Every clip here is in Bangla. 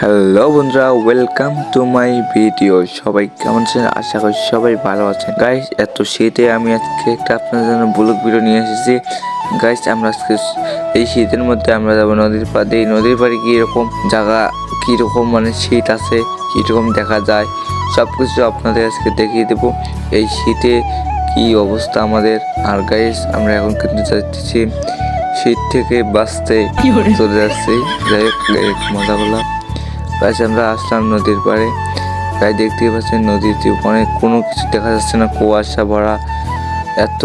হ্যালো বন্ধুরা, ওয়েলকাম টু মাই ভিডিও। সবাই কেমন আছেন? আশা করি সবাই ভালো আছেন। গাইস, এত শীতে আমি আজকে একটা আপনাদের জন্য ব্লগ ভিডিও নিয়ে এসেছি। গাইস, আমরা আজকে এই শীতের মধ্যে আমরা যাবো নদীর পাড়ে। এই নদীর পাড়ে কীরকম জায়গা, কীরকম মানে শীত আছে, কীরকম দেখা যায়, সব কিছু আপনাদের আজকে দেখিয়ে দেবো। এই শীতে কি অবস্থা আমাদের। আর গাইস, আমরা এখন কিন্তু যাচ্ছি শীত থেকে বাঁচতে, চলে যাচ্ছি। যাই হোক, মজা করলাম। গাইস, আমরা আসলাম নদীর পাড়ে। গাইস, দেখতেই পাচ্ছেন নদীতে অনেক কোনো কিছু দেখা যাচ্ছে না, কুয়াশা ভরা। এত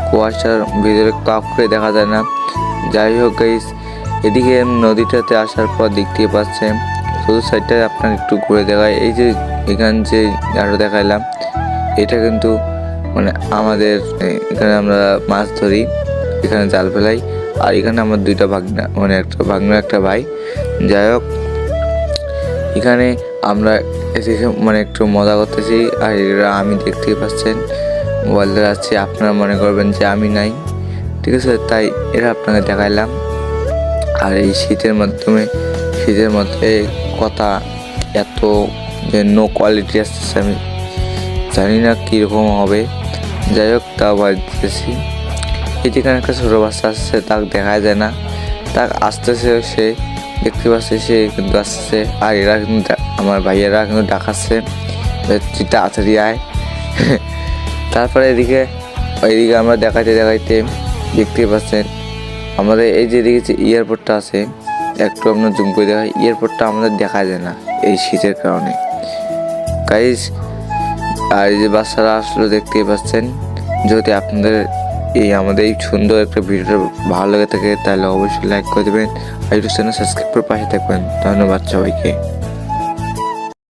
কুয়াশার ভিতরে কাউকে দেখা যায় না। যাই হোক গাইস, এদিকে নদীটাতে আসার পর দেখতেই পাচ্ছেন শুধু সাইডটায় আপনাকে একটু ঘুরে দেখায়। এই যে এখানে যে আরো দেখাইলাম, এটা কিন্তু মানে আমাদের এখানে আমরা মাছ ধরি, এখানে জাল ফেলাই। আর এখানে আমার দুইটা ভাগনা, মানে একটা ভাগনা একটা ভাই। যাই হোক, এখানে আমরা এসে মানে একটু মজা করতেছি। আর এরা আমি দেখতেই পাচ্ছেন মোবাইল আছে, আপনারা মনে করবেন যে আমি নাই, ঠিক আছে, তাই এরা আপনাকে দেখাইলাম। আর এই শীতের মধ্যে কথা এত যে নো কোয়ালিটি আসতেছে, আমি জানি না কীরকম হবে। যাই হোক, তাও বাড়িতেছি। এই যেখানে একটা ছোটো বাচ্চা আসছে, তাকে দেখা যায় না, তাকে আসতেছে, সে দেখতে পাচ্ছে, সে কিন্তু আসছে। আর এরা কিন্তু আমার ভাইয়েরা কিন্তু ডাকাচ্ছে তাড়াতাড়ি আয়। তারপরে এদিকে আমরা দেখাইতে দেখতে পাচ্ছেন আমাদের এই যে এদিকে এয়ারপোর্টটা আছে, একটু আপনার জুম করে দেখায়। এয়ারপোর্টটা আমাদের দেখা যায় না এই শীতের কারণে গাইস। আর এই যে বাচ্চারা আসলো দেখতেই পাচ্ছেন। যদি আপনাদের আমাদের এই সুন্দর একটা ভিডিওটা ভালো লেগে থাকে, তাহলে অবশ্যই লাইক করে দেবেন আর ইউটিউব চ্যানেল সাবস্ক্রাইব করে পাশে থাকবেন। ধন্যবাদ সবাইকে।